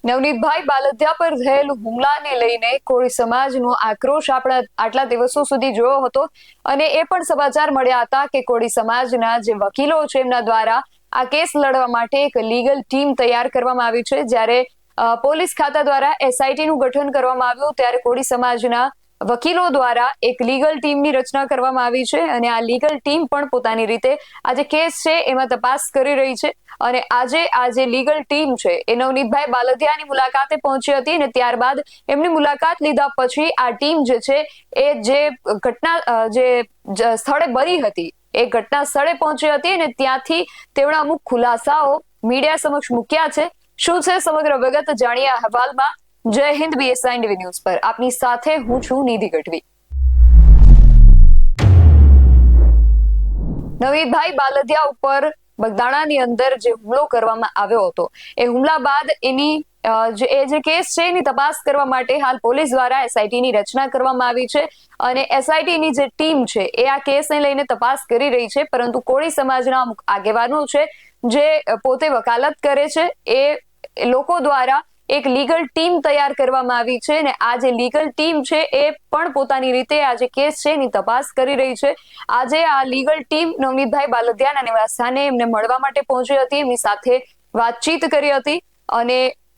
નવનીતભાઈ બાલદિયા પર થયેલ હુમલાને લઈને કોળી સમાજનો આક્રોશ આટલા દિવસો સુધી જોયો હતો અને એ પણ સમાચાર મળ્યા હતા કે કોળી સમાજના જે વકીલો છે એમના દ્વારા આ કેસ લડવા માટે એક લીગલ ટીમ તૈયાર કરવામાં આવી છે। જ્યારે પોલીસ ખાતા દ્વારા એસઆઈટી નું ગઠન કરવામાં આવ્યું ત્યારે કોળી સમાજના વકીલો દ્વારા એક લીગલ ટીમની રચના કરવામાં આવી છે અને આ લીગલ ટીમ પણ પોતાની રીતે આ જે કેસ છે એમાં તપાસ કરી રહી છે। અને આજે આ જે લીગલ ટીમ છે એ નવનીતભાઈ બાલદિયાની મુલાકાતે પહોંચી હતી અને ત્યારબાદ એમની મુલાકાત લીધા પછી આ ટીમ જે છે એ જે ઘટના જે સ્થળે બની હતી એ ઘટના સ્થળે પહોંચી હતી અને ત્યાંથી તેમણે અમુક ખુલાસાઓ મીડિયા સમક્ષ મૂક્યા છે। શું છે સમગ્ર વિગત જાણીએ અહેવાલમાં। જય હિન્દ, BSI ટીવી ન્યૂઝ પર આપની સાથે હું છું નિધિ ગઢવી। નવનીતભાઈ બાલદિયા ઉપર બગદાણાની અંદર જે હુમલો કરવામાં આવ્યો હતો એ હુમલા બાદ એની જે કેસ છે એની તપાસ કરવા માટે હાલ પોલીસ દ્વારા એસઆઈટી ની રચના કરવામાં આવી છે અને એસઆઈટી ની જે ટીમ છે એ આ કેસને લઈને તપાસ કરી રહી છે। પરંતુ કોળી સમાજના અમુક આગેવાનો છે જે પોતે વકાલત કરે છે એ લોકો દ્વારા એક લીગલ ટીમ તૈયાર કરવામાં આવી છે અને આ જે લીગલ ટીમ છે એ પણ પોતાની રીતે આ જે કેસ છે એની તપાસ કરી રહી છે। આજે આ લીગલ ટીમ નવનીતભાઈ બાલદિયાના નિવાસસ્થાને એમને મળવા માટે પહોંચી હતી, એમની સાથે વાતચીત કરી હતી અને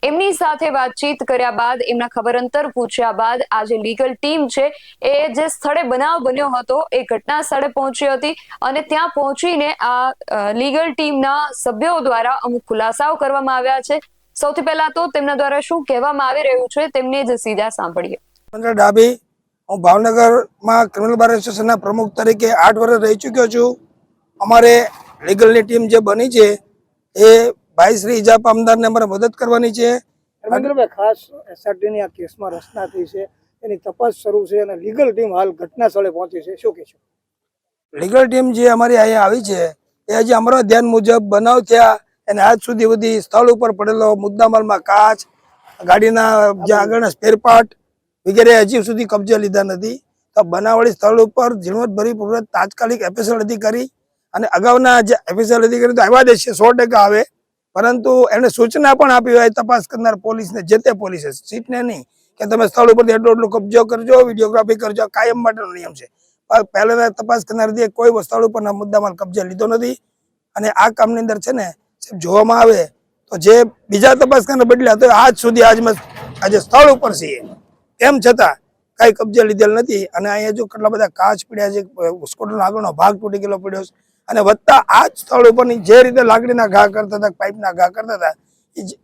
એમની સાથે વાતચીત કર્યા બાદ એમના ખબર અંતર પૂછ્યા બાદ આ જે લીગલ ટીમ છે એ જે સ્થળે બનાવ બન્યો હતો એ ઘટના સ્થળે પહોંચી હતી અને ત્યાં પહોંચીને આ લીગલ ટીમના સભ્યો દ્વારા અમુક ખુલાસાઓ કરવામાં આવ્યા છે। સૌથી પહેલા તો તેમના દ્વારા શું કહેવામાં આવી રહ્યું છે તેમને જ સીધા સાંભળીએ। ડાબી, હું ભાવનગરમાં ક્રિમિનલ બાર એસોસિએશનના પ્રમુખ તરીકે 8 વર્ષ રહી ચૂક્યો છું। અમારે લીગલની ટીમ જે બની છે એ ભાઈ શ્રી ઇજાપ આમદારને અમારે મદદ કરવાની છે। ખાસ એસઆરટીની આ કેસમાં રચના થઈ છે, એની તપાસ શરૂ છે અને લીગલ ટીમ હાલ ઘટના સ્થળે પહોંચી છે, શું કહેશો? લીગલ ટીમ જે અમારી અહીંયા આવી છે એ હજી અમારા ધ્યાન મુજબ બનાવ થયા અને આજ સુધી બધી સ્થળ ઉપર પડેલો મુદ્દામાલમાં કાચ, ગાડીના જે આગળના સ્પેરપાર્ટ વગેરે હજી સુધી કબજે લીધા નથી। તો બનાવવાળી સ્થળ ઉપર ઝીણવટભરી પૂર્વક તાત્કાલિક એફએસએલ અધિકારી અને અગાઉના જે એફએસએલ અધિકારી તો આવ્યા જ છે, 100% આવે, પરંતુ એમને સૂચના પણ આપી હોય તપાસ કરનાર પોલીસને, જે તે પોલીસે, સીટને નહીં કે તમે સ્થળ ઉપરથી એટલો કબજો કરજો, વિડીયોગ્રાફી કરજો, કાયમ માટેનો નિયમ છે। પહેલા તપાસ કરનાર કોઈ સ્થળ ઉપરના મુદ્દામાલ કબજે લીધો નથી અને આ કામની અંદર છે ને જોવામાં આવે તો જે બીજા તપાસ કરવાના બદલ્યા તો આજ સુધી આજે સ્થળ ઉપર છીએ તેમ છતાં કઈ કબજે લીધેલ નથી અને અહીંયા જો કેટલા બધા કાચ પડ્યા છે, સ્કૂટરનો આગળનો ભાગ તૂટી ગયેલો પડ્યો છે અને વધતા આ જ સ્થળ ઉપરની જે રીતે લાકડીના ઘા કરતા હતા, પાઇપના ઘા કરતા હતા,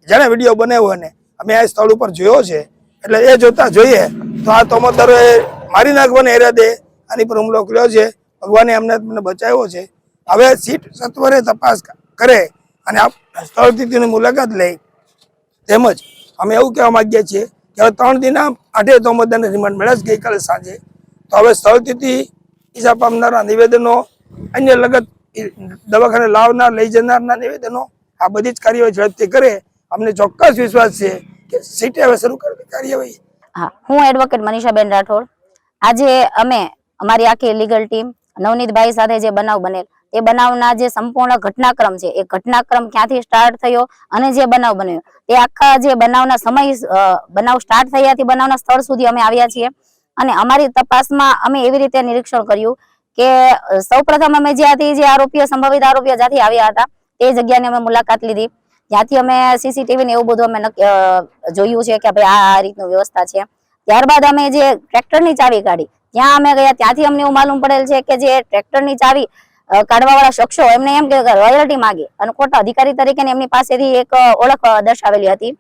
જેને વિડીયો બનાવ્યો અને અમે આ સ્થળ ઉપર જોયો છે એટલે એ જોતા જોઈએ તો આ તોમતદારોએ મારી નાખવાના ઈરાદે આની પર હુમલો કર્યો છે। ભગવાને અમને બચાવ્યો છે। હવે સીટ સત્વરે તપાસ કરે અને આ સ્થળની મુલાકાત લઈ તેમજ અમે એવું કહેવા માંગીએ છીએ કે હવે 3 દિન 8 તોમતદારને રિમાન્ડ મળ્યા છે ગઈકાલે સાંજે। તો હવે સ્થળથી ઈજા પામનારા નિવેદનો, અન્ય લગત દવાખાને લાવનાર લઈ જનારના નિવેદનો, આ બધી જ કાર્યવાહી ઝડપથી કરે। અમને ચોક્કસ વિશ્વાસ છે કે સીટે હવે શરૂ કરવી કાર્યવાહી। હા, હું એડવોકેટ મનીષાબેન રાઠોડ। આજે અમે અમારી આખી લીગલ ટીમ નવનીતભાઈ સાથે જે બનાવ બનેલ એ બનાવના જે સંપૂર્ણ ઘટનાક્રમ છે એ ઘટનાક્રમ ક્યાંથી સ્ટાર્ટ થયો અને જે બનાવ બન્યો એ આખા જે બનાવના બનાવ સ્ટાર્ટ થયાથી બનાવના સ્થળ સુધી અમે આવ્યા છીએ અને અમારી તપાસમાં અમે એવી રીતે નિરીક્ષણ કર્યું કે સૌપ્રથમ અમે જ્યાંથી જે આરોપીઓ, સંભવિત આરોપીઓ જ્યાંથી આવ્યા હતા તે જગ્યાની અમે મુલાકાત લીધી, જ્યાંથી અમે સીસીટીવી ને એવું બધું અમે જોયું છે કે ભાઈ આ રીતનું વ્યવસ્થા છે। ત્યારબાદ અમે જે ટ્રેક્ટરની ચાવી કાઢી ત્યાં અમે ગયા, ત્યાંથી અમને એવું માલુમ પડેલ છે કે જે ટ્રેક્ટરની ચાવી કાઢવા વાળા શખ્સો એમને એમ કે રોયલ્ટી માંગી અને ખોટા અધિકારી તરીકે એમની પાસેથી એક ઓળખ દર્શાવેલી હતી।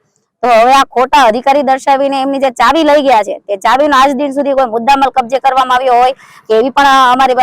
તો હવે આ ખોટા અધિકારી દર્શાવીને એમની જે ચાવી લઈ ગયા છે તે ચાવીનો આજ દિન સુધી કોઈ મુદ્દામાલ કબજે કરવામાં આવ્યો હોય કે એવી પણ અમારી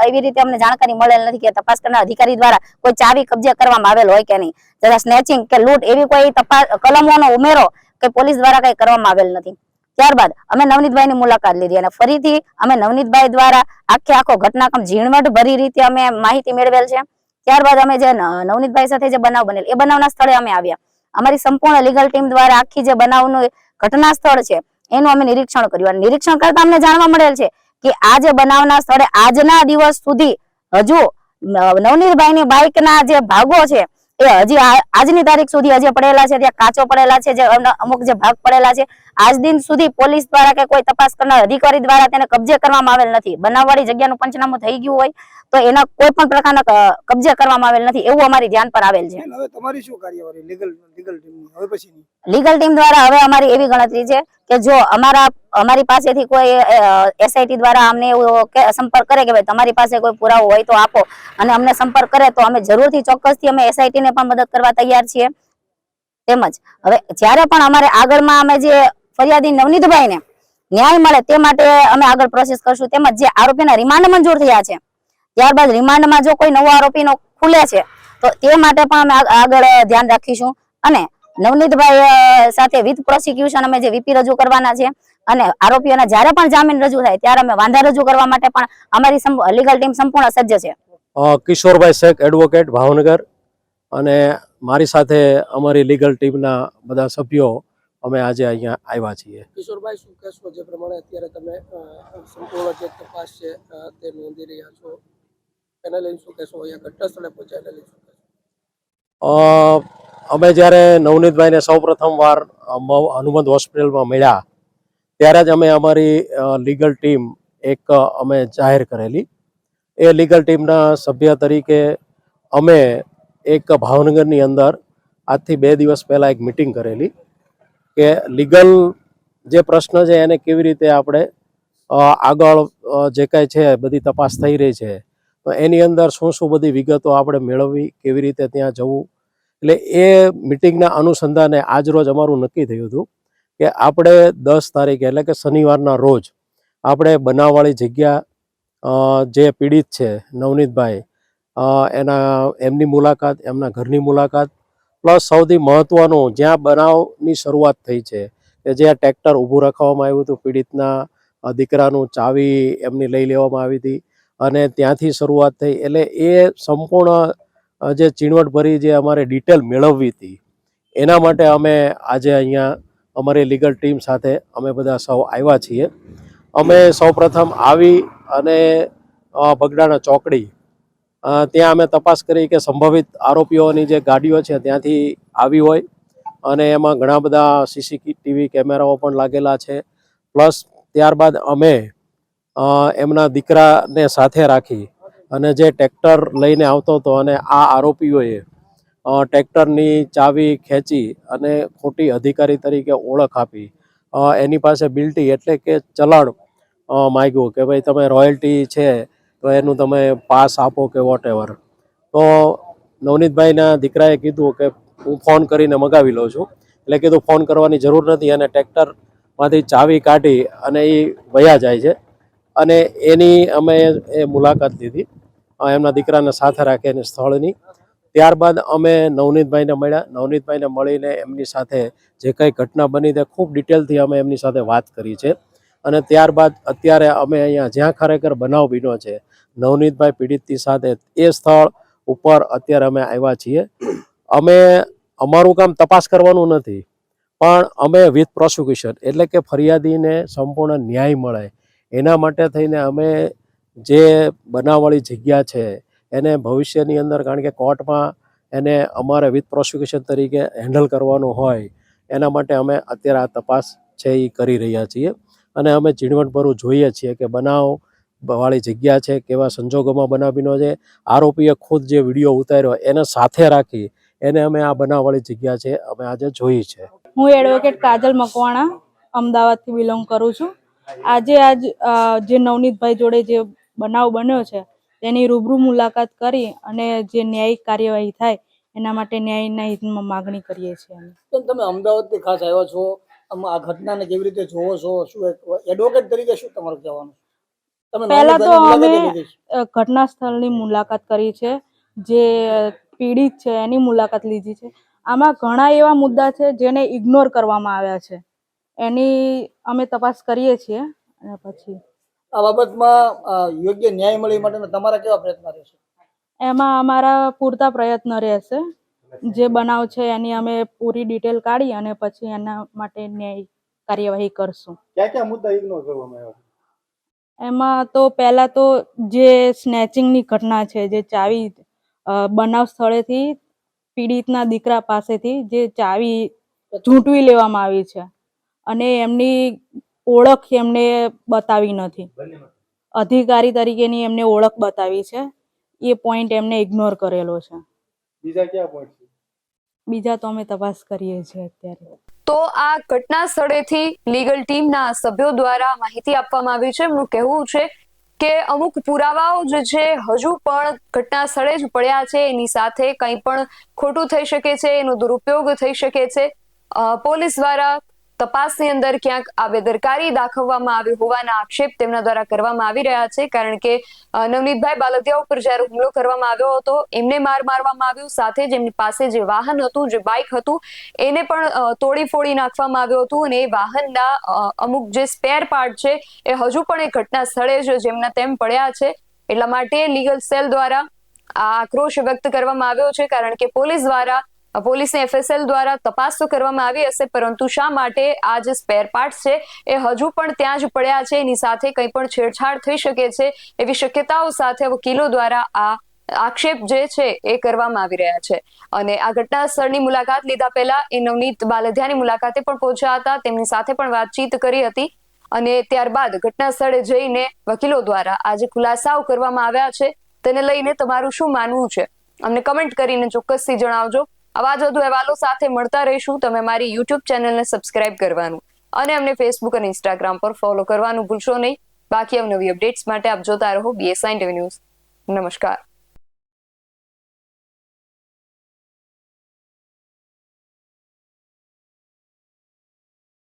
એવી રીતે અમને જાણકારી મળેલ નથી કે તપાસ કરનાર અધિકારી દ્વારા કોઈ ચાવી કબજે કરવામાં આવેલ હોય કે નહીં, તથા સ્નેચિંગ કે લૂંટ એવી કોઈ તપાસ કલમોનો ઉમેરો કે પોલીસ દ્વારા કઈ કરવામાં આવેલ નથી। ત્યારબાદ અમે નવનીતભાઈની મુલાકાત લીધી અને ફરીથી અમે નવનીતભાઈ દ્વારા આખો ઘટનાક્રમ ઝીણવટ ભરી રીતે અમે માહિતી મેળવેલ છે। ત્યારબાદ અમે જે નવનીતભાઈ સાથે જે બનાવ બનેલ એ બનાવના સ્થળે અમે આવ્યા। અમારી સંપૂર્ણ લીગલ ટીમ દ્વારા આખી જે બનાવનું ઘટના સ્થળ છે એનું અમે નિરીક્ષણ કર્યું અને નિરીક્ષણ કરતા અમને જાણવા મળેલ છે કે આ જે બનાવના સ્થળે આજના દિવસ સુધી હજુ નવનીતભાઈની બાઇકના જે ભાગો છે એ હજી આજની તારીખ સુધી હજી પડેલા છે, ત્યાં કાચો પડેલા છે, જે અમુક જે ભાગ પડેલા છે, આજ દિન સુધી પોલીસ દ્વારા કે કોઈ તપાસ કરનાર અધિકારી દ્વારા તેને કબજે કરવામાં આવેલ નથી. બનાવવાળી જગ્યાનું પંચનામું થઈ ગયું હોય તો એના કોઈ પણ પ્રકારના કબજે કરવામાં આવેલ નથી, એવું અમારી ધ્યાન પર આવેલ છે. હવે તમારી શું કાર્યવાહી લીગલ ટીમની હવે પછીની? લીગલ ટીમ દ્વારા હવે અમારી એવી ગણતરી છે કે જો અમારી પાસેથી કોઈ એસઆઈટી દ્વારા અમને એવું સંપર્ક કરે કે ભાઈ તમારી પાસે કોઈ પુરાવો હોય તો આપો, અને અમને સંપર્ક કરે તો અમે જરૂરથી ચોક્કસથી અમે એસઆઈટી ને પણ મદદ કરવા તૈયાર છીએ. તેમજ હવે જ્યારે પણ અમારે આગળમાં અમે જે ફરિયાદી નવનીતભાઈ ને ન્યાય મળે તે માટે અમે આગળ પ્રોસેસ કરશું. તેમજ જે આરોપીના રિમાન્ડ મંજૂર થયા છે, ત્યારબાદ રિમાન્ડમાં જો કોઈ નવો આરોપીનો ખુલે છે તો તે માટે પણ અમે આગળ ધ્યાન રાખીશું. અને નવનીતભાઈ સાથે વિથ પ્રોસિક્યુશન અમે જે વીપી રજૂ કરવાના છે, અને આરોપીઓના જ્યારે પણ જામીન રજૂ થાય ત્યારે અમે વાંધા રજૂ કરવા માટે પણ અમારી લીગલ ટીમ સંપૂર્ણ સજ્જ છે. કિશોરભાઈ શેખ, એડવોકેટ, ભાવનગર, અને મારી સાથે અમારી લીગલ ટીમના બધા સભ્યો અમે આજે અહીંયા આવ્યા છીએ. કિશોરભાઈ, શું કહેશો જે પ્રમાણે અત્યારે તમે સંપૂર્ણ જે તપાસ છે તે નોંધી રહ્યા છો, એને લઈને શું કહેશો? અહીંયા ઘટના સ્થળે પહોંચ્યા એને લઈને શું કહેશો? અમે જ્યારે નવનીતભાઈને સૌપ્રથમ વાર હનુમંત હોસ્પિટલમાં મળ્યા ત્યારે જ અમે અમારી લીગલ ટીમ અમે જાહેર કરેલી. એ લીગલ ટીમના સભ્ય તરીકે અમે એક ભાવનગરની અંદર આજથી 2 દિવસ પહેલાં એક મિટિંગ કરેલી કે લીગલ જે પ્રશ્ન છે એને કેવી રીતે આપણે આગળ જે કાંઈ છે બધી તપાસ થઈ રહી છે તો એની અંદર શું શું બધી વિગતો આપણે મેળવવી, કેવી રીતે ત્યાં જવું. એટલે એ મિટિંગના અનુસંધાને આજરોજ અમારું નક્કી થયું હતું કે આપણે 10 તારીખે એટલે કે શનિવારના રોજ આપણે બનાવવાળી જગ્યા જે પીડિત છે નવનીતભાઈ, એમની મુલાકાત, એમના ઘરની મુલાકાત, પ્લસ સૌથી મહત્વનું જ્યાં બનાવની શરૂઆત થઈ છે કે જ્યાં ટ્રેક્ટર ઊભું રાખવામાં આવ્યું હતું, પીડિતના દીકરાનું ચાવી એમની લઈ લેવામાં આવી હતી અને ત્યાંથી શરૂઆત થઈ. એટલે એ સંપૂર્ણ જે ચીણવટભરી જે અમારે ડિટેલ મેળવવી હતી એના માટે અમે આજે અહીંયા અમારી લીગલ ટીમ સાથે અમે બધા સૌ આવ્યા છીએ. અમે સૌપ્રથમ આવી અને બગડાના ચોકડી ત્યાં અમે તપાસ કરી કે સંભવિત આરોપીઓની જે ગાડીઓ છે ત્યાંથી આવી હોય, અને એમાં ઘણા બધા સીસીટીવી કેમેરાઓ પણ લાગેલા છે. પ્લસ ત્યારબાદ અમે એમના દીકરાને સાથે રાખી અને જે ટ્રેક્ટર લઈને આવતો હતો અને આ આરોપીઓએ ટ્રેક્ટરની ચાવી ખેંચી અને ખોટી અધિકારી તરીકે ઓળખ આપી, એની પાસે બિલ્ટી એટલે કે ચલણ માગ્યું કે ભાઈ તમે રોયલ્ટી છે તો એનું તમે પાસ આપો કે વોટ એવર. તો નવનીતભાઈના દીકરાએ કીધું કે હું ફોન કરીને મગાવી લઉં છું. એટલે કીધું ફોન કરવાની જરૂર નથી, અને ટ્રેક્ટરમાંથી ચાવી કાઢી અને એ વયા જાય છે. અને એની અમે એ મુલાકાત લીધી એમના દીકરાને સાથે રાખીને સ્થળની. ત્યારબાદ અમે નવનીતભાઈને મળ્યા. નવનીતભાઈને મળીને એમની સાથે જે કંઈ ઘટના બની તે ખૂબ ડિટેલથી અમે એમની સાથે વાત કરી છે. અને ત્યારબાદ અત્યારે અમે અહીંયા જ્યાં ખરેખર બનાવ બન્યો છે નવનીતભાઈ પીડિતની સાથે એ સ્થળ ઉપર અત્યારે અમે આવ્યા છીએ. અમે અમારું કામ તપાસ કરવાનું નથી, પણ અમે વિથ પ્રોસિક્યુશન એટલે કે ફરિયાદીને સંપૂર્ણ ન્યાય મળે એના માટે થઈને અમે જે બનાવવાળી જગ્યા છે એને ભવિષ્યની અંદર, કારણ કે કોર્ટમાં એને અમારે વિથ પ્રોસિક્યુશન તરીકે હેન્ડલ કરવાનું હોય એના માટે અમે અત્યારે આ તપાસ છે એ કરી રહ્યા છીએ. અને અમે ઝીણવટભરું જોઈએ છીએ કે બનાવ વાળી જગ્યા છે, કેવા સંજોગોમાં બનાવ બન્યો છે. આરોપીએ ખુદ જે વિડીયો ઉતાર્યો એને સાથે રાખી એને અમે આ બનાવવાળી જગ્યા છે અમે આજે જોઈ છે. હું એડવોકેટ કાજલ મકવાણા અમદાવાદથી બિલોંગ કરું છું. આજે જે નવનીતભાઈ જોડે જે બનાવ બન્યો છે તેની રૂબરૂ મુલાકાત કરી અને જે ન્યાયિક કાર્યવાહી થાય એના માટે ન્યાયના હિતમાં માગણી કરીએ છીએ. તમે અમદાવાદથી ખાસ આવ્યા છો, આ ઘટનાને કેવી રીતે જોવો છો? શું એડવોકેટ તરીકે શું તમારું કહેવાનું? પહેલા તો અમે ઘટના સ્થળની મુલાકાત કરી છે, જે પીડિત છે એની મુલાકાત લીધી છે. આમાં ઘણા એવા મુદ્દા છે જેને ઇગ્નોર કરવામાં આવ્યા છે, એની અમે તપાસ કરીએ છીએ. અને પછી આ બાબતમાં યોગ્ય ન્યાય મળે માટેના તમારા કેવા પ્રયત્ન રહેશે? એમાં અમારા પૂરતા પ્રયત્ન રહેશે. જે બનાવ છે એની અમે પૂરી ડિટેલ કાઢી અને પછી એના માટે ન્યાય કાર્યવાહી કરશું. ક્યાં ક્યાં મુદ્દા ઇગ્નોર કરવામાં આવ્યા? એમાં તો પહેલા તો જે સ્નેચિંગની ઘટના છે, જે ચાવી બનાવ સ્થળેથી પીડિતના દીકરા પાસેથી જે ચાવી ઝૂંટવી લેવામાં આવી છે અને એમની ઓળખ એમને બતાવી નથી. અધિકારી તરીકેની એમને ઓળખ બતાવી છે, એ પોઈન્ટ એમને ઇગ્નોર કરેલો છે. બીજા તો અમે તપાસ કરીએ છીએ અત્યારે. તો આ ઘટના સ્થળેથી લીગલ ટીમના સભ્યો દ્વારા માહિતી આપવામાં આવી છે. એમનું કહેવું છે કે અમુક પુરાવાઓ જે છે હજુ પણ ઘટના સ્થળે જ પડ્યા છે, એની સાથે કંઈ પણ ખોટું થઈ શકે છે, એનો દુરુપયોગ થઈ શકે છે. પોલીસ દ્વારા તપાસની અંદર ક્યાંક આ બેદરકારી દાખવવામાં આવી હોવાના આક્ષેપ તેમના દ્વારા કરવામાં આવી રહ્યા છે. કારણ કે નવનીતભાઈ બાલદિયા ઉપર જ્યારે હુમલો કરવામાં આવ્યો હતો, એમને માર મારવામાં આવ્યું, સાથે જ એમની પાસે જે વાહન હતું, જે બાઇક હતું, એને પણ તોડી ફોડી નાખવામાં આવ્યું હતું. અને એ વાહનના અમુક જે સ્પેર પાર્ટ છે એ હજુ પણ એ ઘટના સ્થળે જ જેમના તેમ પડ્યા છે. એટલા માટે લીગલ સેલ દ્વારા આ આક્રોશ વ્યક્ત કરવામાં આવ્યો છે. કારણ કે પોલીસને FSL દ્વારા તપાસ તો કરવામાં આવી હશે, પરંતુ શા માટે આ જે સ્પેર પાર્ટ્સ છે એ હજુ પણ ત્યાં જ પડ્યા છે, એની સાથે કંઈ પણ છેડછાડ થઈ શકે છે, એવી શક્યતાઓ સાથે વકીલો દ્વારા આ આક્ષેપ જે છે એ કરવામાં આવી રહ્યા છે. અને આ ઘટના સ્થળની મુલાકાત લીધા પહેલા એ નવનીત બાલદિયાની મુલાકાતે પણ પહોંચ્યા હતા, તેમની સાથે પણ વાતચીત કરી હતી. અને ત્યારબાદ ઘટના સ્થળે જઈને વકીલો દ્વારા આ જે ખુલાસાઓ કરવામાં આવ્યા છે તેને લઈને તમારું શું માનવું છે, અમને કમેન્ટ કરીને ચોક્કસથી જણાવજો. આવા જ વધુ અહેવાલો સાથે મળતા રહીશું. તમે મારી YouTube ચેનલને સબસ્ક્રાઇબ કરવાનું અને અમને Facebook અને Instagram પર ફોલો કરવાનું ભૂલશો નહીં. બાકી અવનવી અપડેટ્સ માટે આપ જોતા રહો BSI ટીવી ન્યૂઝ. નમસ્કાર.